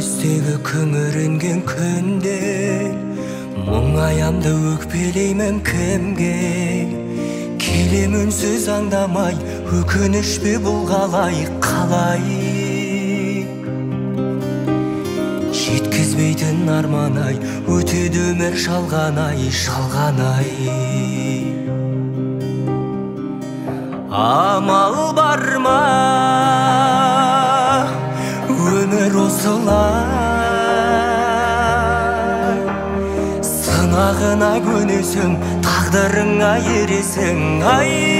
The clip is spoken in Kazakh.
көздегі күңіренген күнде мұңаямды өкпелеймін кімге келем үнсіз аңдамай өкініш пе бұл қалай жеткізбейтін арман-ай өтеді өмір шалғанай амал бар ма өмір осылай сынағына көнесің тағдырыңа ересің ай